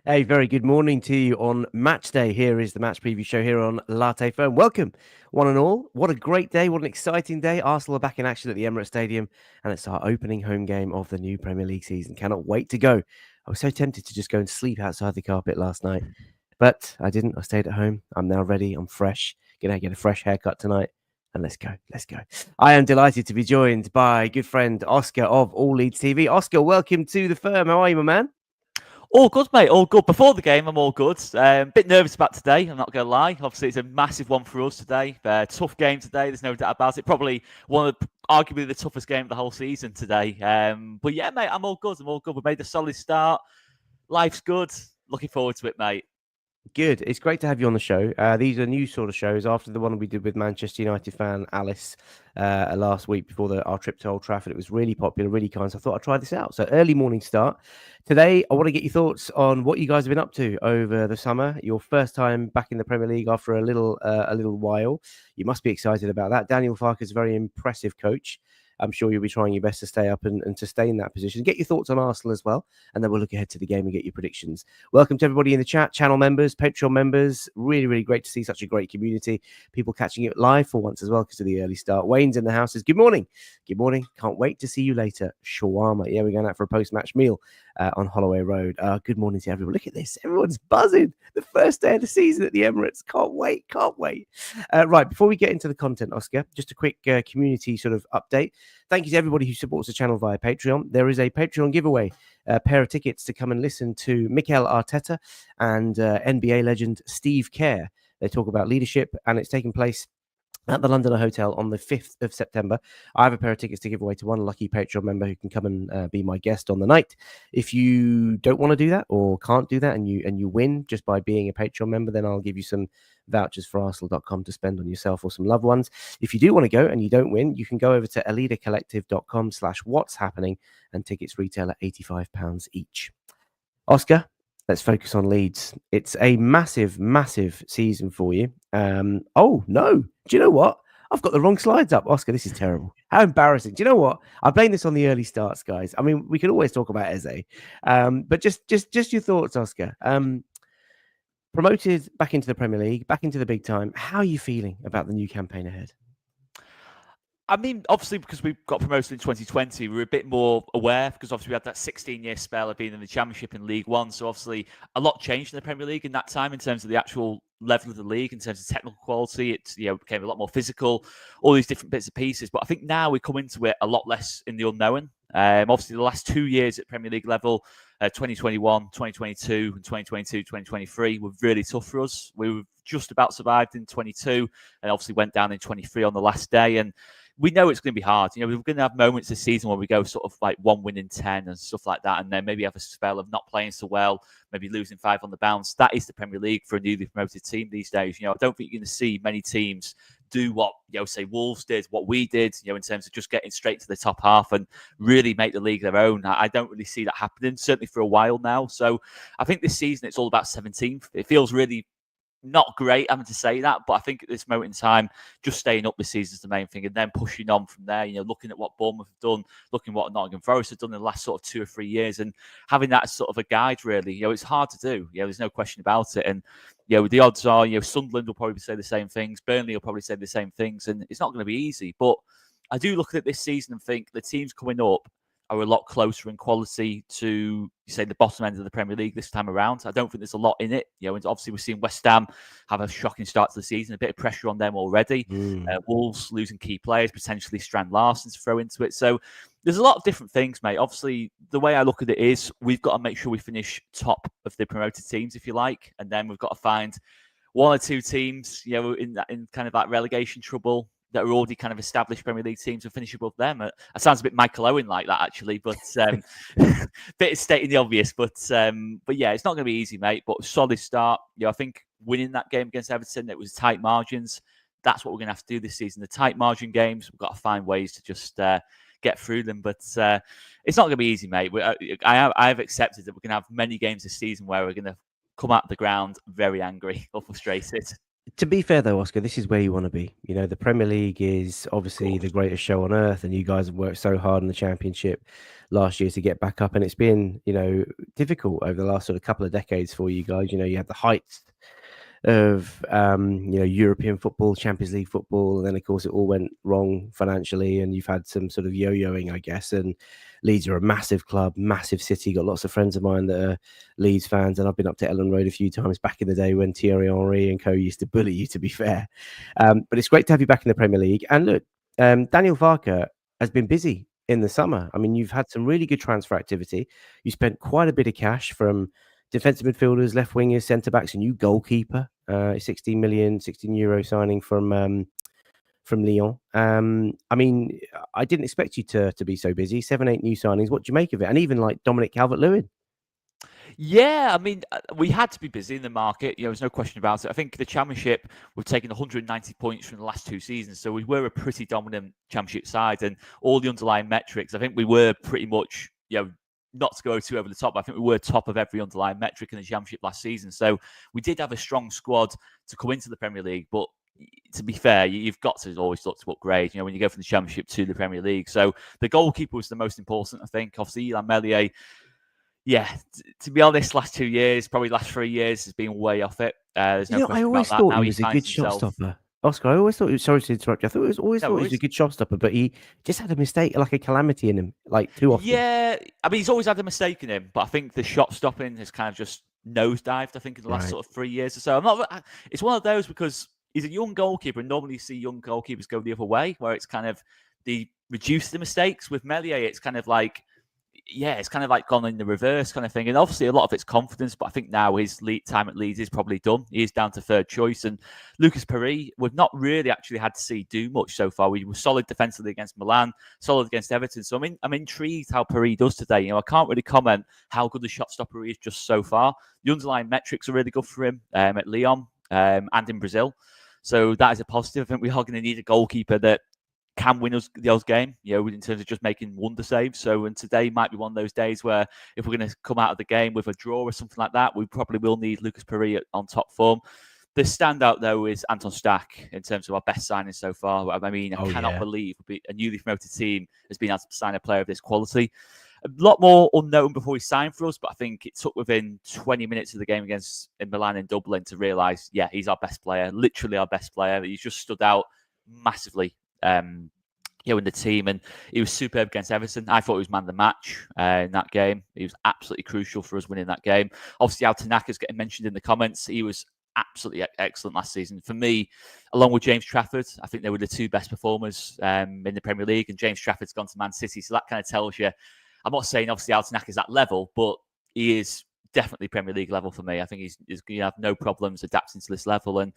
Hey, very good morning to you on match day. Here is the match preview show here on Latte Phone. Welcome, one and all. What a great day. What an exciting day. Arsenal are back in action at the Emirates Stadium, and it's our opening home game of the new Premier League season. Cannot wait to go. I was so tempted to just go and sleep outside the carpet last night, but I didn't. I stayed at home. I'm now ready. I'm fresh. Gonna get a fresh haircut tonight. And let's go. Let's go. I am delighted to be joined by good friend Oscar of All Leeds TV. Oscar, welcome to the firm. How are you, my man? All good, mate. All good. Before the game, I'm all good. Bit nervous about today. I'm not going to lie. Obviously, it's a massive one for us today. Tough game today. There's no doubt about it. Probably arguably the toughest game of the whole season today. But yeah, mate, I'm all good. I'm all good. We made a solid start. Life's good. Looking forward to it, mate. Good. It's great to have you on the show. These are new sort of shows after the one we did with Manchester United fan Alice last week before our trip to Old Trafford. It was really popular, really kind. So I thought I'd try this out. So early morning start. Today, I want to get your thoughts on what you guys have been up to over the summer. Your first time back in the Premier League after a little while. You must be excited about that. Daniel Farke is a very impressive coach. I'm sure you'll be trying your best to stay up and to stay in that position. Get your thoughts on Arsenal as well, and then we'll look ahead to the game and get your predictions. Welcome to everybody in the chat, channel members, Patreon members. Really, really great to see such a great community. People catching it live for once as well because of the early start. Wayne's in the house. Good morning. Good morning. Can't wait to see you later. Shawarma. Yeah, we're going out for a post-match meal on Holloway Road. Good morning to everyone. Look at this. Everyone's buzzing. The first day of the season at the Emirates. Can't wait. Can't wait. Right, before we get into the content, Oscar, just a quick community sort of update. Thank you to everybody who supports the channel via Patreon. There is a Patreon giveaway, a pair of tickets to come and listen to Mikel Arteta and NBA legend Steve Kerr. They talk about leadership, and it's taking place at the Londoner Hotel on the 5th of September. I have a pair of tickets to give away to one lucky Patreon member who can come and be my guest on the night. If you don't want to do that or can't do that and you win just by being a Patreon member, then I'll give you some vouchers for Arsenal.com to spend on yourself or some loved ones. If you do want to go and you don't win, you can go over to alidacollective.com/what's happening, and tickets retail at £85 each. Oscar, let's focus on Leeds. It's a massive, massive season for you. Oh, no. Do you know what? I've got the wrong slides up. Oscar, this is terrible. How embarrassing. Do you know what? I blame this on the early starts, guys. I mean, we can always talk about Eze. But just your thoughts, Oscar. Promoted back into the Premier League, back into the big time. How are you feeling about the new campaign ahead? I mean, obviously, because we got promoted in 2020, we were a bit more aware because obviously we had that 16-year spell of being in the Championship in League One. So obviously, a lot changed in the Premier League in that time in terms of the actual level of the league, in terms of technical quality. It became a lot more physical, all these different bits and pieces. But I think now we come into it a lot less in the unknown. Obviously, the last 2 years at Premier League level, 2021, 2022, and 2022, 2023 were really tough for us. We were just about survived in 22 and obviously went down in 23 on the last day. And we know it's going to be hard. We're going to have moments this season where we go sort of like 1 win in 10 and stuff like that, and then maybe have a spell of not playing so well, maybe losing 5 on the bounce. That is the Premier League for a newly promoted team these days. I don't think you're going to see many teams do what, say Wolves did, what we did, in terms of just getting straight to the top half and really make the league their own. I don't really see that happening, certainly for a while now. So I think this season it's all about 17th. It feels really not great having to say that, but I think at this moment in time, just staying up this season is the main thing, and then pushing on from there. Looking at what Bournemouth have done, looking at what Nottingham Forest have done in the last sort of 2 or 3 years, and having that as sort of a guide. Really, it's hard to do. There's no question about it, and the odds are, Sunderland will probably say the same things, Burnley will probably say the same things, and it's not going to be easy. But I do look at this season and think the teams coming up are a lot closer in quality to, say, the bottom end of the Premier League this time around. I don't think there's a lot in it. And obviously we've seen West Ham have a shocking start to the season, a bit of pressure on them already. Wolves losing key players, potentially Strand Larsen to throw into it. So there's a lot of different things, mate. Obviously, the way I look at it is we've got to make sure we finish top of the promoted teams, if you like, and then we've got to find 1 or 2 teams, in kind of that relegation trouble, that are already kind of established Premier League teams and finish above them. It sounds a bit Michael Owen like that, actually, but bit of stating the obvious. But yeah, it's not going to be easy, mate. But solid start. I think winning that game against Everton, it was tight margins. That's what we're going to have to do this season. The tight margin games, we've got to find ways to just get through them. But it's not going to be easy, mate. I have accepted that we're going to have many games this season where we're going to come out of the ground very angry or frustrated. To be fair, though, Oscar, this is where you want to be. You know, the Premier League is obviously the greatest show on earth, and you guys have worked so hard in the Championship last year to get back up, and it's been, difficult over the last sort of couple of decades for you guys. You know, you had the heights of European football, Champions League football, and then of course it all went wrong financially, and you've had some sort of yo-yoing, I guess. And Leeds are a massive club, massive city. Got lots of friends of mine that are Leeds fans, and I've been up to Ellen Road a few times back in the day when Thierry Henry and co used to bully you. To be fair, but it's great to have you back in the Premier League. And look, Daniel Farke has been busy in the summer. I mean, you've had some really good transfer activity. You spent quite a bit of cash from defensive midfielders, left wingers, centre backs, a new goalkeeper, 16 million, 16 euro signing from Lyon. I mean, I didn't expect you to be so busy. 7, 8 new signings. What do you make of it? And even like Dominic Calvert-Lewin. Yeah, I mean, we had to be busy in the market. There's no question about it. I think the Championship, we've taken 190 points from the last 2 seasons, so we were a pretty dominant Championship side, and all the underlying metrics, I think we were pretty much, not to go too over the top, but I think we were top of every underlying metric in the Championship last season. So we did have a strong squad to come into the Premier League, but to be fair, you've got to always look to upgrade, when you go from the Championship to the Premier League. So the goalkeeper was the most important, I think. Obviously, Ilan Meslier, to be honest, last 2 years, probably last 3 years, has been way off it. There's no question I about always that. thought Now he was a good shot himself. stopper. Oscar, I always thought he was, sorry to interrupt you. I always thought he was a good shot stopper, but he just had a mistake, like a calamity in him, like too often. Yeah, I mean, he's always had a mistake in him, but I think the shot stopping has kind of just nosedived, I think, in the last sort of 3 years or so. It's one of those because he's a young goalkeeper, and normally you see young goalkeepers go the other way, where it's kind of they reduce the mistakes. With Meslier, it's kind of like, it's kind of like gone in the reverse kind of thing. And obviously a lot of it's confidence, but I think now his time at Leeds is probably done. He is down to third choice. And Lucas Perry, we've not really actually had to see do much so far. We were solid defensively against Milan, solid against Everton. So I'm intrigued how Perry does today. I can't really comment how good the shot stopper is just so far. The underlying metrics are really good for him at Lyon and in Brazil. So that is a positive. I think we are going to need a goalkeeper that can win us the game, in terms of just making wonder saves. So, and today might be one of those days where if we're going to come out of the game with a draw or something like that, we probably will need Lucas Perry on top form. The standout, though, is Anton Stack in terms of our best signing so far. I mean, I cannot believe a newly promoted team has been able to sign a player of this quality. A lot more unknown before he signed for us, but I think it took within 20 minutes of the game against Milan in Dublin to realise, he's our best player, literally our best player. He's just stood out massively in the team, and he was superb against Everton. I thought he was man of the match in that game. He was absolutely crucial for us winning that game. Obviously, Al Tanaka's getting mentioned in the comments. He was absolutely excellent last season. For me, along with James Trafford, I think they were the 2 best performers in the Premier League, and James Trafford's gone to Man City, so that kind of tells you, I'm not saying obviously Al Tanaka's that level, but he is definitely Premier League level for me. I think he's going to have no problems adapting to this level. And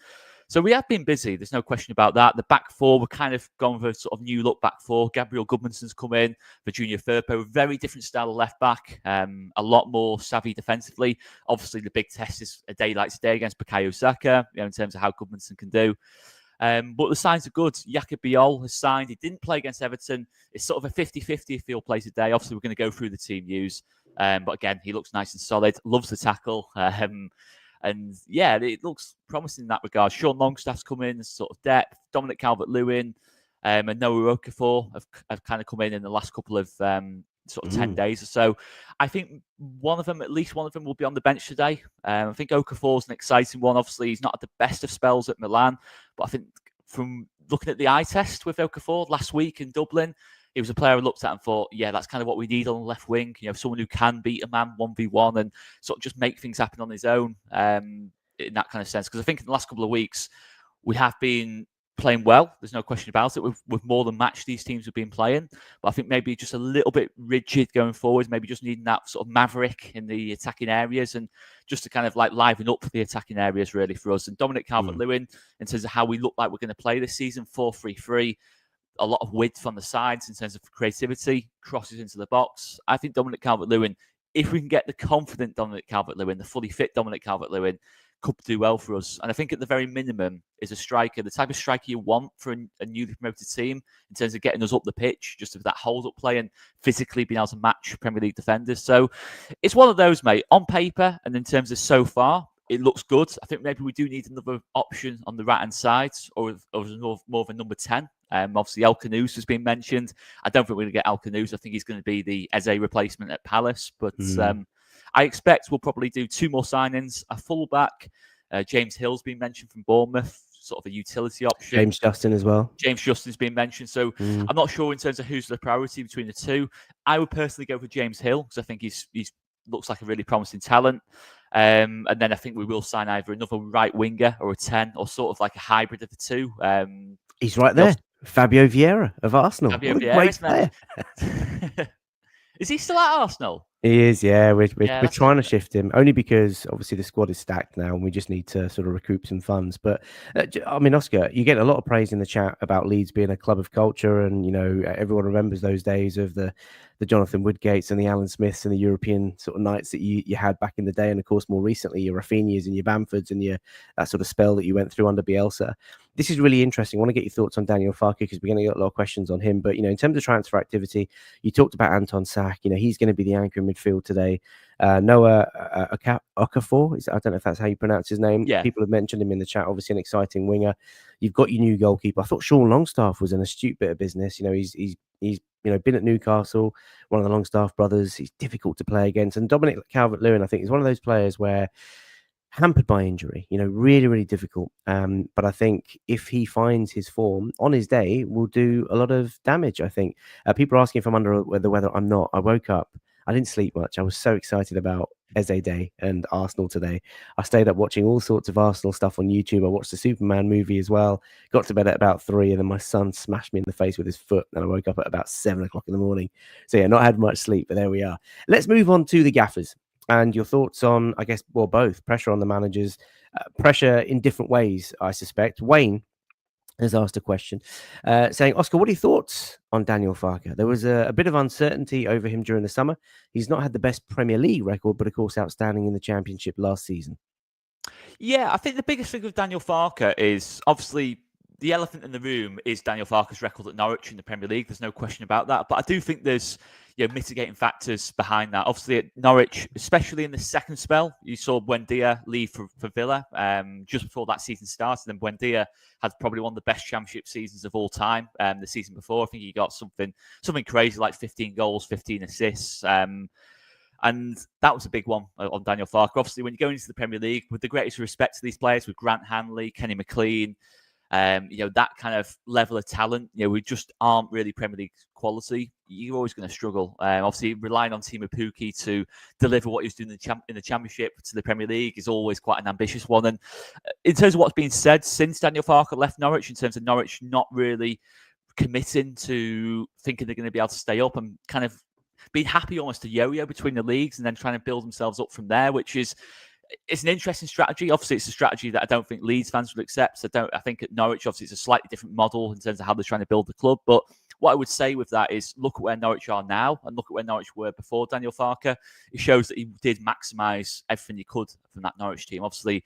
so we have been busy. There's no question about that. The back four, we're kind of gone for a sort of new look back four. Gabriel Goodmanson's come in for Junior Firpo. Very different style of left back. A lot more savvy defensively. Obviously, the big test is a day like today against Bukayo Saka, in terms of how Goodmanson can do. But the signs are good. Jakob Biol has signed. He didn't play against Everton. It's sort of a 50-50 if he'll play today. Obviously, we're going to go through the team news. But again, he looks nice and solid. Loves the tackle. And it looks promising in that regard. Sean Longstaff's come in as sort of depth. Dominic Calvert-Lewin and Noah Okafor have kind of come in the last couple of sort of 10 days or so. I think at least one of them will be on the bench today. I think Okafor's an exciting one. Obviously, he's not at the best of spells at Milan, but I think from looking at the eye test with Okafor last week in Dublin, he was a player I looked at and thought, that's kind of what we need on the left wing. Someone who can beat a man 1v1 and sort of just make things happen on his own in that kind of sense. Because I think in the last couple of weeks, we have been playing well. There's no question about it. We've more than matched these teams we've been playing. But I think maybe just a little bit rigid going forward, maybe just needing that sort of maverick in the attacking areas and just to kind of like liven up the attacking areas really for us. And Dominic Calvert-Lewin, in terms of how we look like we're going to play this season, 4-3-3, a lot of width on the sides in terms of creativity, crosses into the box. I think Dominic Calvert-Lewin, if we can get the confident Dominic Calvert-Lewin, the fully fit Dominic Calvert-Lewin, could do well for us. And I think at the very minimum is a striker, the type of striker you want for a newly promoted team in terms of getting us up the pitch, just with that hold-up play and physically being able to match Premier League defenders. So it's one of those, mate. On paper and in terms of so far, it looks good. I think maybe we do need another option on the right hand side, or more of a number 10. Obviously, El Canoes has been mentioned. I don't think we're going to get El Canoes. I think he's going to be the Eze replacement at Palace. But I expect we'll probably do 2 more signings. A fullback, James Hill's been mentioned from Bournemouth, sort of a utility option. James Justin as well. James Justin's been mentioned. So I'm not sure in terms of who's the priority between the two. I would personally go for James Hill because I think he's looks like a really promising talent. And then I think we will sign either another right winger or a 10 or sort of like a hybrid of the two. He's right there. Fabio Vieira of Arsenal. Fabio what a Vieira, great player. Is he still at Arsenal? He is, yeah. We're trying to shift him only because obviously the squad is stacked now and we just need to sort of recoup some funds. But I mean, Oscar, you get a lot of praise in the chat about Leeds being a club of culture, and you know everyone remembers those days of the Jonathan Woodgates and the Alan Smiths and the European sort of nights that you had back in the day, and of course more recently your Rafinhas and your Bamfords and your that sort of spell that you went through under Bielsa. This is really interesting. I want to get your thoughts on Daniel Farke because we're going to get a lot of questions on him. But, you know, in terms of transfer activity, you talked about Anton Sak. You know, he's going to be the anchor in midfield today. Noah Okafor, I don't know if that's how you pronounce his name. Yeah. People have mentioned him in the chat. Obviously, an exciting winger. You've got your new goalkeeper. I thought Sean Longstaff was an astute bit of business. You know, he's you know been at Newcastle, one of the Longstaff brothers. He's difficult to play against. And Dominic Calvert-Lewin, I think, is one of those players where hampered by injury, you know, really, really difficult. But I think if he finds his form on his day, will do a lot of damage. I think people are asking if I'm under the weather. I'm not. I woke up. I didn't sleep much. I was so excited about Eze Day and Arsenal today. I stayed up watching all sorts of Arsenal stuff on YouTube. I watched the Superman movie as well. Got to bed at about 3, and then my son smashed me in the face with his foot, and I woke up at about 7 o'clock in the morning. So yeah, not had much sleep, but there we are. Let's move on to the gaffers. And your thoughts on, I guess, well, both pressure on the managers, pressure in different ways, I suspect. Wayne has asked a question saying, Oscar, what are your thoughts on Daniel Farke? There was a bit of uncertainty over him during the summer. He's not had the best Premier League record, but of course, outstanding in the Championship last season. Yeah, I think the biggest thing with Daniel Farke is obviously the elephant in the room is Daniel Farke's record at Norwich in the Premier League. There's no question about that. But I do think there's mitigating factors behind that. Obviously, at Norwich, especially in the second spell, you saw Buendia leave for Villa just before that season started. And Buendia had probably one of the best Championship seasons of all time. The season before, I think he got something crazy like 15 goals, 15 assists. And that was a big one on Daniel Farke. Obviously, when you go into the Premier League, with the greatest respect to these players, with Grant Hanley, Kenny McLean, that kind of level of talent, we just aren't really Premier League quality. You're always going to struggle. Obviously, relying on Timo Pukki to deliver what he's doing in the Championship to the Premier League is always quite an ambitious one. And in terms of what's been said since Daniel Farke left Norwich, in terms of Norwich not really committing to thinking they're going to be able to stay up and kind of being happy almost to yo-yo between the leagues and then trying to build themselves up from there, which is it's an interesting strategy. Obviously, it's a strategy that I don't think Leeds fans would accept. I think at Norwich, obviously, it's a slightly different model in terms of how they're trying to build the club. But what I would say with that is look at where Norwich are now and look at where Norwich were before Daniel Farke. It shows that he did maximise everything he could from that Norwich team. Obviously,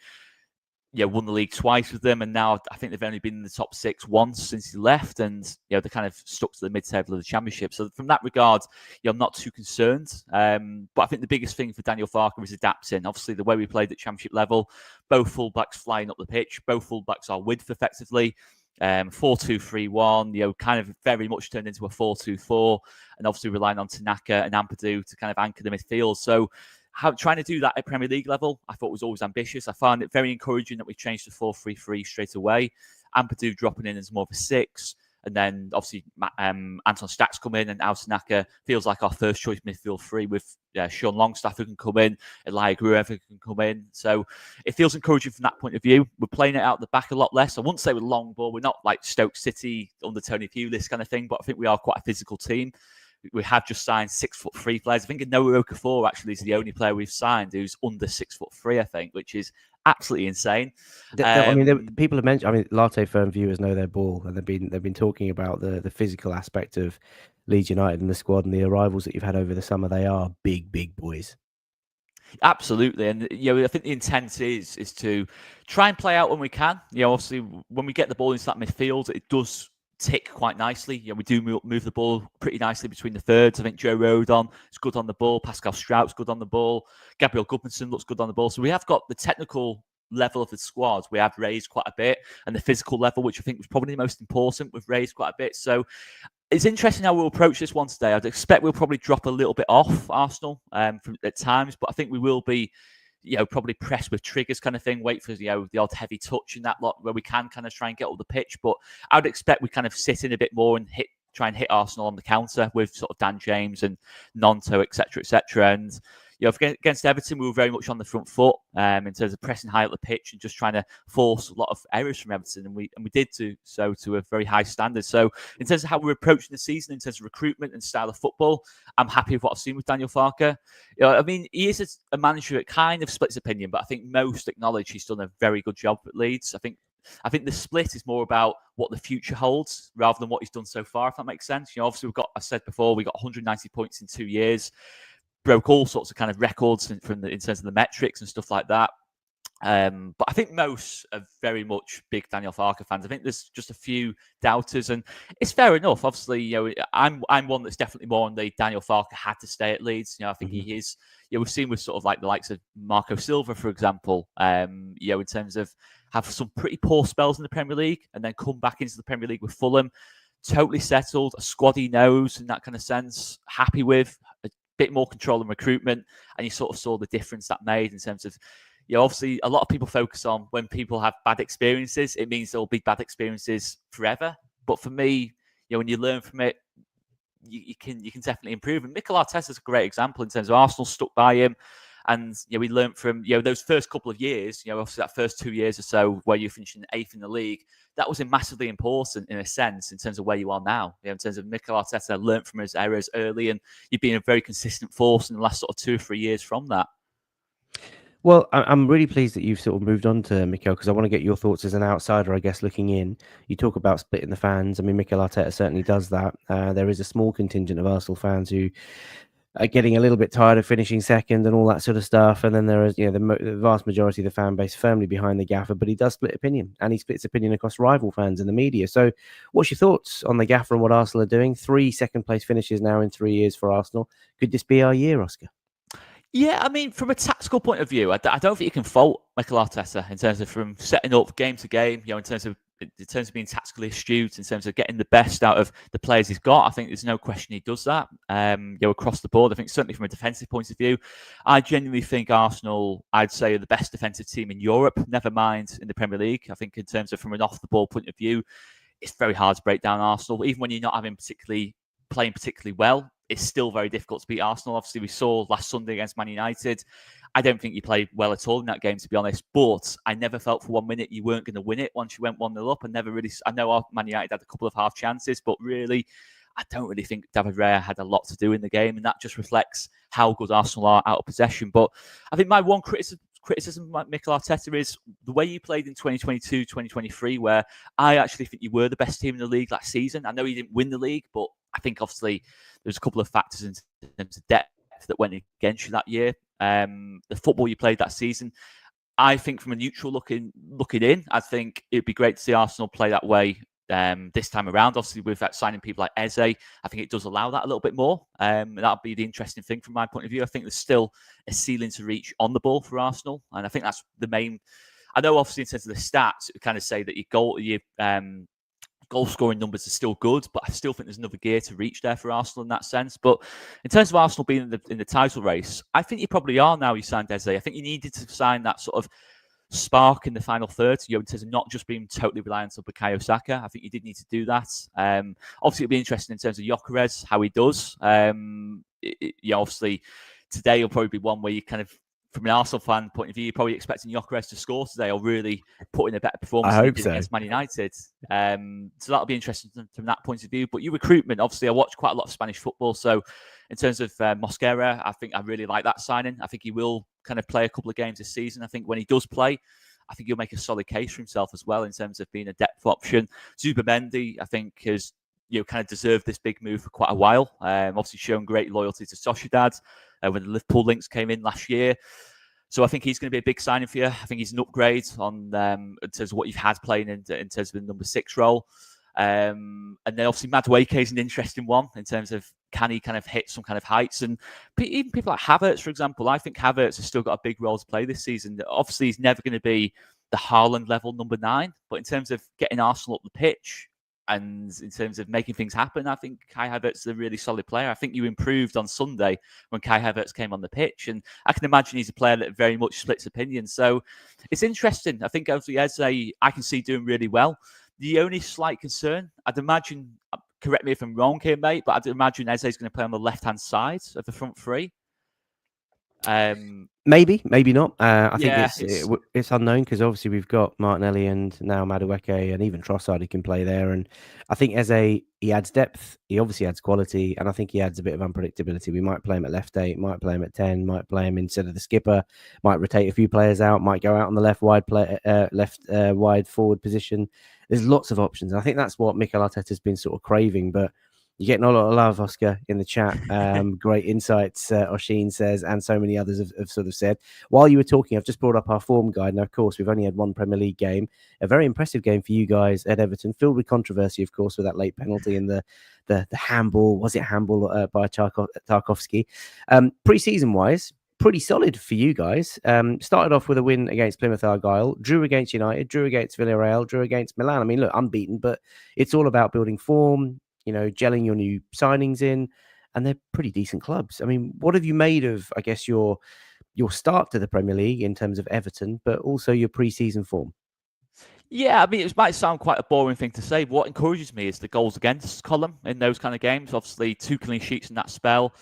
won the league twice with them, and now I think they've only been in the top 6 once since he left, and they're kind of stuck to the mid-table of the Championship. So from that regard, I'm not too concerned. But I think the biggest thing for Daniel Farke is adapting. Obviously, the way we played at Championship level, both fullbacks flying up the pitch, both fullbacks are width effectively. 4-2-3-1, kind of very much turned into a 4-2-4, and obviously relying on Tanaka and Ampadu to kind of anchor the midfield. So trying to do that at Premier League level, I thought was always ambitious. I found it very encouraging that we changed to 4-3-3 straight away. Ampadu dropping in as more of a 6. And then obviously Anton Stacks come in, and Al Tanaka feels like our first choice midfield 3 with Sean Longstaff who can come in, Elia Gruev who can come in. So it feels encouraging from that point of view. We're playing it out the back a lot less. I wouldn't say we're long ball. We're not like Stoke City under Tony Pulis kind of thing, but I think we are quite a physical team. We have just signed 6'3" players. I think Noah Okafor actually is the only player we've signed who's under 6'3", I think, which is absolutely insane. I mean, people have mentioned. I mean, Latte firm viewers know their ball, and they've been talking about the physical aspect of Leeds United and the squad and the arrivals that you've had over the summer. They are big boys. Absolutely, and I think the intent is to try and play out when we can. Obviously, when we get the ball into that midfield, it does tick quite nicely. We do move the ball pretty nicely between the thirds. I think Joe Rodon is good on the ball. Pascal Strout's good on the ball. Gabriel Goodmanson looks good on the ball. So we have got the technical level of the squad. We have raised quite a bit, and the physical level, which I think was probably the most important, we've raised quite a bit. So it's interesting how we'll approach this one today. I'd expect we'll probably drop a little bit off Arsenal at times, but I think we will be, probably press with triggers kind of thing, wait for, the odd heavy touch in that lot where we can kind of try and get up the pitch. But I would expect we kind of sit in a bit more and try and hit Arsenal on the counter with sort of Dan James and Nonto, etc., etc. And against Everton, we were very much on the front foot in terms of pressing high up the pitch and just trying to force a lot of errors from Everton, and we did so to a very high standard. So in terms of how we're approaching the season, in terms of recruitment and style of football, I'm happy with what I've seen with Daniel Farke. He is a manager that kind of splits opinion, but I think most acknowledge he's done a very good job at Leeds. I think the split is more about what the future holds rather than what he's done so far, if that makes sense. Obviously I said before, we got 190 points in 2 years. Broke all sorts of kind of records in terms of the metrics and stuff like that. But I think most are very much big Daniel Farke fans. I think there's just a few doubters, and it's fair enough. Obviously, I'm one that's definitely more on the Daniel Farke had to stay at Leeds. I think he is. We've seen with sort of like the likes of Marco Silva, for example. In terms of have some pretty poor spells in the Premier League and then come back into the Premier League with Fulham, totally settled, a squad he knows in that kind of sense, happy with. Bit more control and recruitment, and you sort of saw the difference that made in terms of, obviously a lot of people focus on when people have bad experiences, it means there'll be bad experiences forever. But for me, when you learn from it, you can definitely improve. And Mikel Arteta is a great example in terms of Arsenal stuck by him. And we learned from those first couple of years, obviously that first 2 years or so where you're finishing 8th in the league, that was massively important in a sense in terms of where you are now. In terms of Mikel Arteta learned from his errors early, and you've been a very consistent force in the last sort of 2 or 3 years from that. Well, I'm really pleased that you've sort of moved on to Mikel, because I want to get your thoughts as an outsider, I guess, looking in. You talk about splitting the fans. I mean, Mikel Arteta certainly does that. There is a small contingent of Arsenal fans who are getting a little bit tired of finishing second and all that sort of stuff. And then there is, the vast majority of the fan base firmly behind the gaffer, but he does split opinion, and he splits opinion across rival fans and the media. So what's your thoughts on the gaffer and what Arsenal are doing? 3 second-place finishes now in 3 years for Arsenal. Could this be our year, Oscar? Yeah, I mean, from a tactical point of view, I don't think you can fault Mikel Arteta in terms of from setting up game to game, in terms of being tactically astute, in terms of getting the best out of the players he's got. I think there's no question he does that, across the board. I think certainly from a defensive point of view, I genuinely think Arsenal, I'd say, are the best defensive team in Europe, never mind in the Premier League. I think in terms of from an off-the-ball point of view, it's very hard to break down Arsenal. Even when you're not playing particularly well, it's still very difficult to beat Arsenal. Obviously, we saw last Sunday against Man United. I don't think you played well at all in that game, to be honest. But I never felt for 1 minute you weren't going to win it once you went 1-0 up. I know Man United had a couple of half chances, but really, I don't really think David Raya had a lot to do in the game. And that just reflects how good Arsenal are out of possession. But I think my one criticism of Mikel Arteta is the way you played in 2022, 2023, where I actually think you were the best team in the league last season. I know you didn't win the league, but I think obviously there's a couple of factors in terms of depth that went against you that year. The football you played that season, I think from a neutral looking in, I think it'd be great to see Arsenal play that way this time around. Obviously, with that signing people like Eze, I think it does allow that a little bit more. That'll be the interesting thing from my point of view. I think there's still a ceiling to reach on the ball for Arsenal, and I think that's the main. I know, obviously, in terms of the stats, it kind of say that your goal scoring numbers are still good, but I still think there's another gear to reach there for Arsenal in that sense. But in terms of Arsenal being in the title race, I think you probably are now. You signed Eze. I think you needed to sign that sort of spark in the final third, in terms of not just being totally reliant on Bukayo Saka. I think you did need to do that. Obviously, it'll be interesting in terms of Gyökeres, how he does. Obviously, today will probably be one where you kind of, from an Arsenal fan point of view, you're probably expecting Gyökeres to score today or really put in a better performance against Man United. So that'll be interesting from that point of view. But your recruitment, obviously, I watch quite a lot of Spanish football. So in terms of Mosquera, I think I really like that signing. I think he will kind of play a couple of games this season. I think when he does play, I think he'll make a solid case for himself as well in terms of being a depth option. Zubimendi, I think, has kind of deserved this big move for quite a while. Obviously shown great loyalty to Sociedad when the Liverpool links came in last year. So I think he's going to be a big signing for you. I think he's an upgrade on in terms of what you've had playing in terms of the number 6 role. And then obviously Madueke is an interesting one in terms of can he kind of hit some kind of heights? And even people like Havertz, for example, I think Havertz has still got a big role to play this season. Obviously, he's never going to be the Haaland level number 9, but in terms of getting Arsenal up the pitch and in terms of making things happen, I think Kai Havertz is a really solid player. I think you improved on Sunday when Kai Havertz came on the pitch, and I can imagine he's a player that very much splits opinions. So it's interesting. I think obviously Eze, I can see doing really well. The only slight concern, I'd imagine, correct me if I'm wrong here, mate, but I'd imagine Eze is going to play on the left-hand side of the front three. Maybe not. I think Yeah, it's unknown because obviously we've got Martinelli and now Madueke and even Trossard who can play there. And I think Eze, he adds depth. He obviously adds quality, and I think he adds a bit of unpredictability. We might play him at left 8, might play him at 10, might play him instead of the skipper, might rotate a few players out, might go out on the left wide wide forward position. There's lots of options. And I think that's what Mikel Arteta's been sort of craving, but you're getting a lot of love, Oscar, in the chat. Great insights, Oshin says, and so many others have sort of said. While you were talking, I've just brought up our form guide. Now, of course, we've only had one Premier League game. A very impressive game for you guys at Everton, filled with controversy, of course, with that late penalty and the handball. Was it handball by Tarkovsky? Pre-season-wise, pretty solid for you guys. Started off with a win against Plymouth Argyle, drew against United, drew against Villarreal, drew against Milan. I mean, look, unbeaten, but it's all about building form, gelling your new signings in, and they're pretty decent clubs. I mean, what have you made of, I guess, your start to the Premier League in terms of Everton, but also your pre-season form? Yeah, I mean, it might sound quite a boring thing to say, but what encourages me is the goals against column in those kind of games. Obviously, 2 clean sheets in that spell.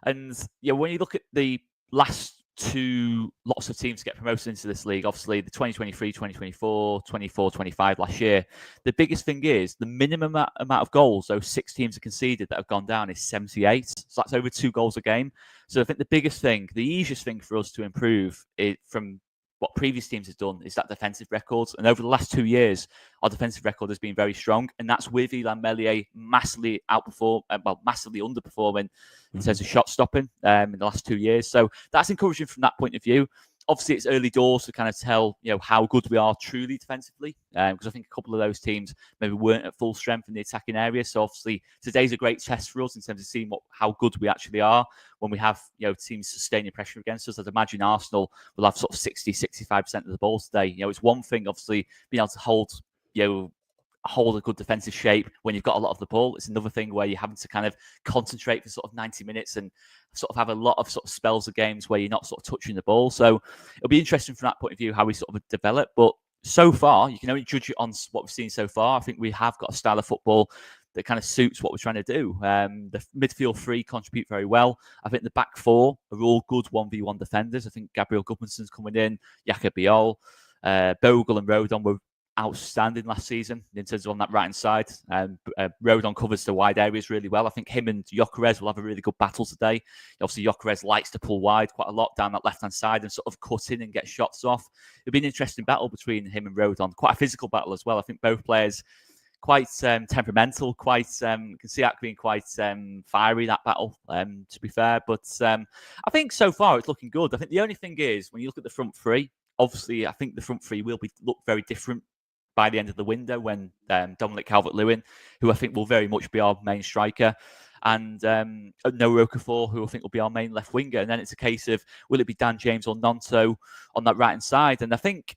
And when you look at the last 2 lots of teams to get promoted into this league, obviously the 2023, 2024, 24, 25 last year, the biggest thing is the minimum amount of goals those 6 teams have conceded that have gone down is 78. So that's over 2 goals a game. So I think the biggest thing, the easiest thing for us to improve from what previous teams have done is that defensive record. And over the last 2 years, our defensive record has been very strong. And that's with Ilan Meslier massively underperforming in terms of shot stopping in the last 2 years. So that's encouraging from that point of view. Obviously, it's early doors to kind of tell how good we are truly defensively, because I think a couple of those teams maybe weren't at full strength in the attacking area. So obviously, today's a great test for us in terms of seeing how good we actually are when we have teams sustaining pressure against us. I'd imagine Arsenal will have sort of 60-65% of the ball today. It's one thing, obviously, being able to hold a good defensive shape when you've got a lot of the ball. It's another thing where you're having to kind of concentrate for sort of 90 minutes and sort of have a lot of sort of spells of games where you're not sort of touching the ball. So it'll be interesting from that point of view how we sort of develop. But so far, you can only judge it on what we've seen so far. I think we have got a style of football that kind of suits what we're trying to do. The midfield 3 contribute very well. I think the back 4 are all good 1v1 defenders. I think Gabriel Gudmundsson's coming in, Jakob Biol, Bogle and Rodon were outstanding last season in terms of on that right-hand side. Rodon covers the wide areas really well. I think him and Gyökeres will have a really good battle today. Obviously, Gyökeres likes to pull wide quite a lot down that left-hand side and sort of cut in and get shots off. It'll be an interesting battle between him and Rodon. Quite a physical battle as well. I think both players quite temperamental, you can see that being quite fiery, that battle, to be fair. But I think so far it's looking good. I think the only thing is, when you look at the front 3, obviously I think the front 3 will look very different by the end of the window when Dominic Calvert-Lewin, who I think will very much be our main striker, and Noah Okafor, who I think will be our main left winger. And then it's a case of, will it be Dan James or Nonto on that right-hand side? And I think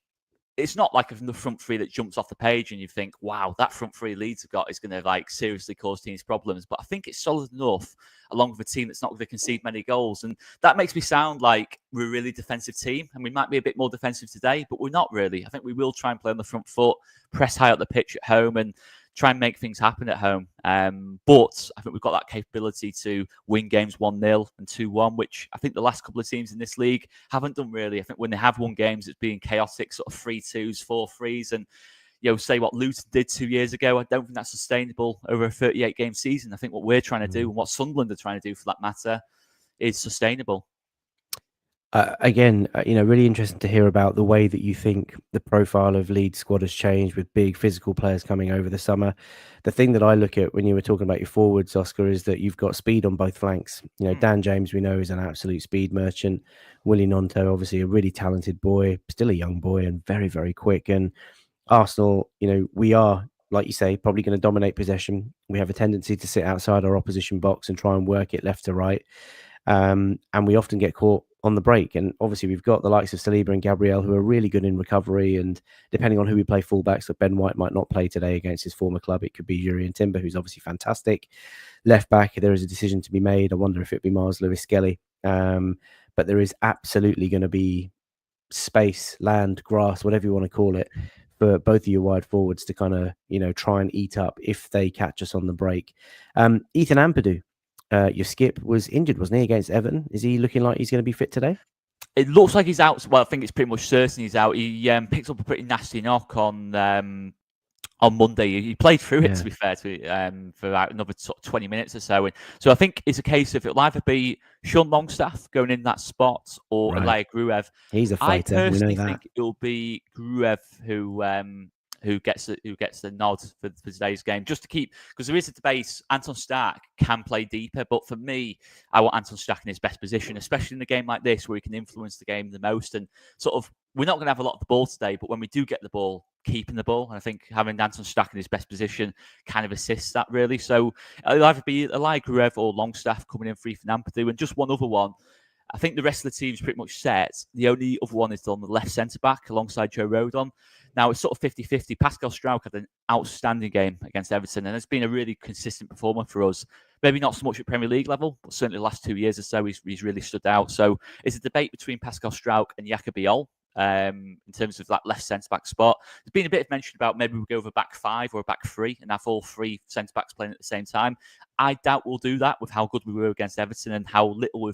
it's not like the front 3 that jumps off the page and you think, wow, that front 3 Leeds have got is going to seriously cause teams problems. But I think it's solid enough, along with a team that's not going to concede many goals. And that makes me sound like we're a really defensive team. And we might be a bit more defensive today, but we're not really. I think we will try and play on the front foot, press high up the pitch at home, and try and make things happen at home. But I think we've got that capability to win games 1-0 and 2-1, which I think the last couple of teams in this league haven't done really. I think when they have won games, it's been chaotic, sort of 3-2s, 4-3s. And, say what Luton did 2 years ago, I don't think that's sustainable over a 38-game season. I think what we're trying to do, and what Sunderland are trying to do for that matter, is sustainable. Again, really interesting to hear about the way that you think the profile of Leeds squad has changed with big physical players coming over the summer. The thing that I look at when you were talking about your forwards, Oscar, is that you've got speed on both flanks. Dan James, we know, is an absolute speed merchant. Willy Gnonto, obviously a really talented boy, still a young boy and very, very quick. And Arsenal, we are like you say, probably going to dominate possession. We have a tendency to sit outside our opposition box and try and work it left to right. And we often get caught on the break. And obviously, we've got the likes of Saliba and Gabriel who are really good in recovery. And depending on who we play fullbacks, so Ben White might not play today against his former club. It could be Jurriën Timber, who's obviously fantastic. Left back, there is a decision to be made. I wonder if it'd be Mars Lewis Skelly. But there is absolutely going to be space, land, grass, whatever you want to call it, for both of your wide forwards to kind of, try and eat up if they catch us on the break. Ethan Ampadu, your skip, was injured, wasn't he, against Everton? Is he looking like he's going to be fit today? It looks like he's out. Well, I think it's pretty much certain he's out. He picked up a pretty nasty knock on Monday. He played through it, to be fair, for about another 20 minutes or so. And so I think it's a case of it'll either be Sean Longstaff going in that spot or Elia Gruev. He's a fighter. I personally think it'll be Gruev who gets the nod for today's game, just to keep, because there is a debate. Anton Stark can play deeper, but for me, I want Anton Stark in his best position, especially in a game like this where he can influence the game the most. And sort of, we're not going to have a lot of the ball today, but when we do get the ball, keeping the ball, and I think having Anton Stark in his best position kind of assists that, really. So it'll either be Elia Gruev or Longstaff coming in free for Ampadu. And just one other one, I think the rest of the team's pretty much set. The only other one is on the left centre-back alongside Joe Rodon. Now, it's sort of 50-50. Pascal Struijk had an outstanding game against Everton, and it's been a really consistent performer for us. Maybe not so much at Premier League level, but certainly the last 2 years or so, he's really stood out. So it's a debate between Pascal Struijk and Jakob Biol in terms of that left centre-back spot. There's been a bit of mention about maybe we'll go over back five or a back three and have all three centre-backs playing at the same time. I doubt we'll do that with how good we were against Everton and how little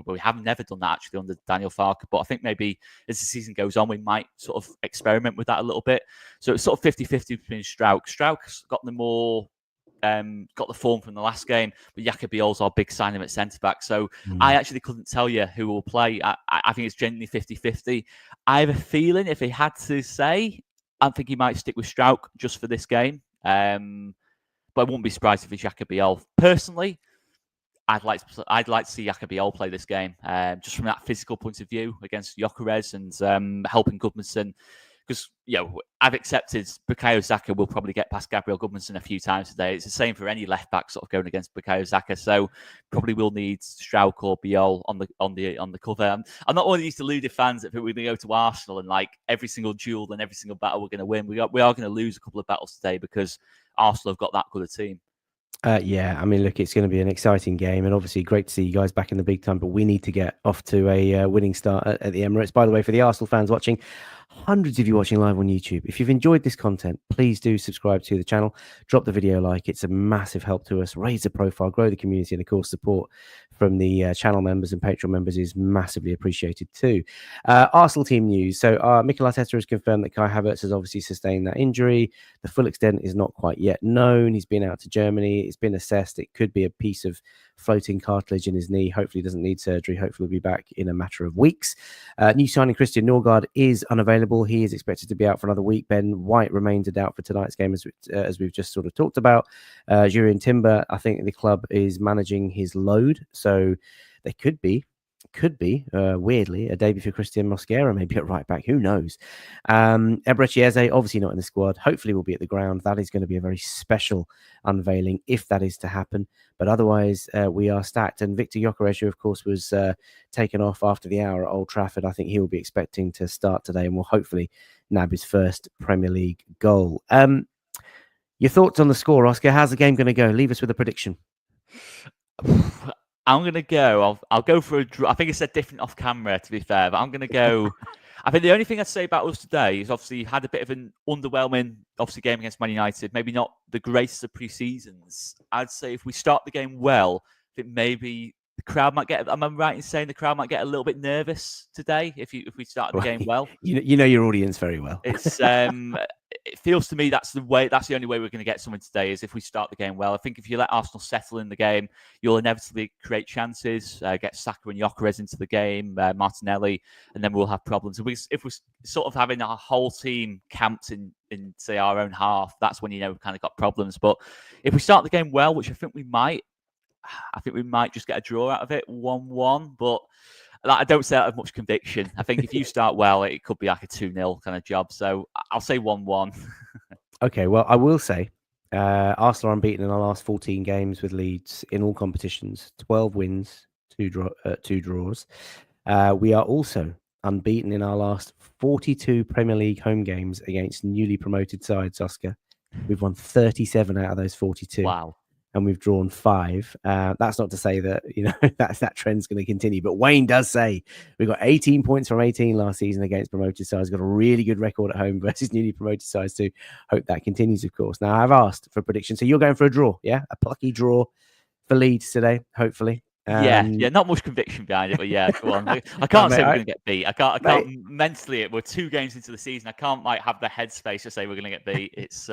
we have never done that actually under Daniel Farke, but I think maybe as the season goes on, we might sort of experiment with that a little bit. So it's sort of 50-50 between Struijk. Struijk's got the more, got the form from the last game, but Jakob Biol's our big signing at centre-back. So I actually couldn't tell you who will play. I think it's genuinely 50-50. I have a feeling if he had to say, I think he might stick with Struijk just for this game. But I wouldn't be surprised if it's Jakob Biol. Personally, I'd like to see Jakob Biol play this game, just from that physical point of view against Gyökeres and helping Goodmanson. Because I've accepted Bukayo Saka will probably get past Gabriel Goodmanson a few times today. It's the same for any left back sort of going against Bukayo Saka. So probably will need Struijk or Biol on the cover. I'm not one of these deluded fans that we're going to go to Arsenal and like every single duel and every single battle we're going to win. We are going to lose a couple of battles today because Arsenal have got that good a team. Yeah, I mean, look, it's going to be an exciting game, and obviously great to see you guys back in the big time, but we need to get off to a winning start at the Emirates. By the way, for the Arsenal fans watching, hundreds of you watching live on YouTube, if you've enjoyed this content, please do subscribe to the channel, drop the video a like. It's a massive help to us, raise the profile, grow the community, and of course support from the channel members and Patreon members is massively appreciated too. Arsenal team news. So Mikel Arteta has confirmed that Kai Havertz has obviously sustained that injury. The full extent is not quite yet known. He's been out to Germany. It's been assessed. It could be a piece of floating cartilage in his knee. Hopefully he doesn't need surgery. Hopefully he'll be back in a matter of weeks. New signing Christian Norgard is unavailable. He is expected to be out for another week. Ben White remains a doubt for tonight's game, as we've just sort of talked about. Jurriën Timber, I think the club is managing his load, so there could be weirdly a debut for Christian Mosquera, maybe at right back, who knows. Eberechi Eze obviously not in the squad, hopefully will be at the ground. That is going to be a very special unveiling if that is to happen, but otherwise we are stacked. And Victor Gyökeres, who of course was taken off after the hour at Old Trafford, I think he will be expecting to start today and will hopefully nab his first Premier League goal. Your thoughts on the score, Oscar? How's the game going to go? Leave us with a prediction. I'm going to go. I'll go for a draw. I think it's a different off camera, to be fair, but I'm going to go. I think the only thing I'd say about us today is obviously had a bit of an underwhelming, game against Man United. Maybe not the greatest of pre-seasons. I'd say if we start the game well, I think maybe the crowd might get. Am I right in saying the crowd might get a little bit nervous today if we start the game well? You know your audience very well. It's it feels to me that's the only way we're going to get something today is if we start the game well. I think if you let Arsenal settle in the game, you'll inevitably create chances, get Saka and Gyökeres into the game, Martinelli, and then we'll have problems. If we're sort of having our whole team camped in say our own half, that's when we've kind of got problems. But if we start the game well, which I think we might just get a draw out of it, 1-1. But I don't say that with much conviction. I think if you start well, it could be like a 2-0 kind of job. So I'll say 1-1. Okay, well, I will say Arsenal are unbeaten in our last 14 games with Leeds in all competitions, 12 wins, two draws. We are also unbeaten in our last 42 Premier League home games against newly promoted sides, Oscar. We've won 37 out of those 42. Wow. And we've drawn 5. That's not to say that, that trend's going to continue. But Wayne does say we've got 18 points from 18 last season against promoted sides. Got a really good record at home versus newly promoted sides too. Hope that continues, of course. Now, I've asked for a prediction. So you're going for a draw, yeah? A plucky draw for Leeds today, hopefully. Yeah, not much conviction behind it, but yeah, go on. I can't say we're going to get beat. I can't mentally. We're 2 games into the season. I can't have the headspace to say we're going to get beat. It's.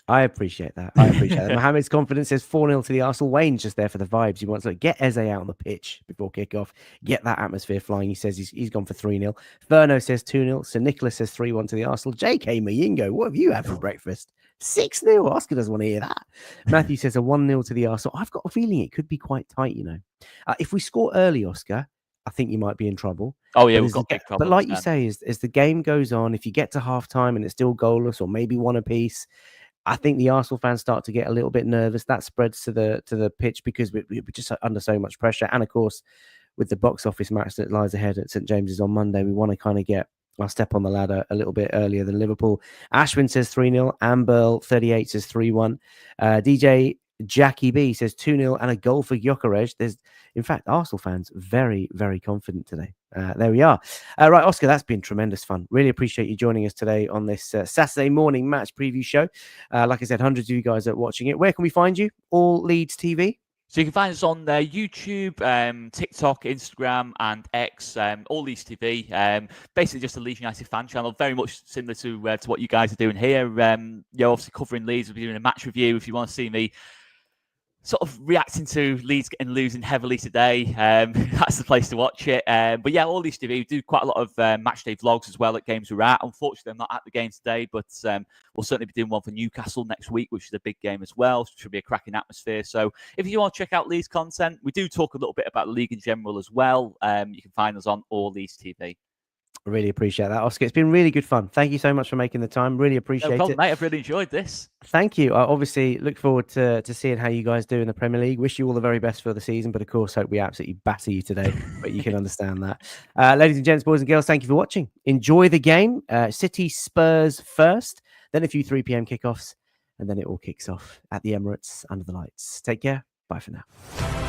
I appreciate that. Mohamed's confidence says 4-0 to the Arsenal. Wayne's just there for the vibes. He wants to get Eze out on the pitch before kickoff, get that atmosphere flying. He says he's gone for 3-0. Furno says 2-0. Sir Nicholas says 3-1 to the Arsenal. JK Mayingo, what have you had for breakfast? 6-0. Oscar doesn't want to hear that. Matthew says a 1-0 to the Arsenal. I've got a feeling it could be quite tight, If we score early, Oscar, I think you might be in trouble. Oh, yeah, we've got big problems. But like you say, as the game goes on, if you get to half-time and it's still goalless or maybe one apiece, I think the Arsenal fans start to get a little bit nervous. That spreads to the pitch because we're just under so much pressure. And of course, with the box office match that lies ahead at St James's on Monday, we want to kind of get our step on the ladder a little bit earlier than Liverpool. Ashwin says 3-0. Amberl 38 says 3-1. DJ Jackie B says 2-0 and a goal for Gyökeres. There's, in fact, Arsenal fans very, very confident today. There we are. Right, Oscar, that's been tremendous fun. Really appreciate you joining us today on this Saturday morning match preview show. Like I said, hundreds of you guys are watching it. Where can we find you? All Leeds TV? So you can find us on YouTube, TikTok, Instagram, and X, all Leeds TV. Basically, just a Leeds United fan channel, very much similar to what you guys are doing here. You're obviously covering Leeds. We'll be doing a match review if you want to see me sort of reacting to Leeds and losing heavily today. That's the place to watch it. But yeah, all Leeds TV, we do quite a lot of match day vlogs as well at games we're at. Unfortunately, I'm not at the game today, but we'll certainly be doing one for Newcastle next week, which is a big game as well. So it should be a cracking atmosphere. So if you want to check out Leeds content, we do talk a little bit about the league in general as well. You can find us on all Leeds TV. I really appreciate that, Oscar. It's been really good fun. Thank you so much for making the time. Really appreciate it. Mate, I've really enjoyed this. Thank you. I obviously look forward to seeing how you guys do in the Premier League. Wish you all the very best for the season, but of course, hope we absolutely batter you today. But you can understand that. Ladies and gents, boys and girls, thank you for watching. Enjoy the game. City Spurs first, then a few 3 p.m. kickoffs, and then it all kicks off at the Emirates under the lights. Take care. Bye for now.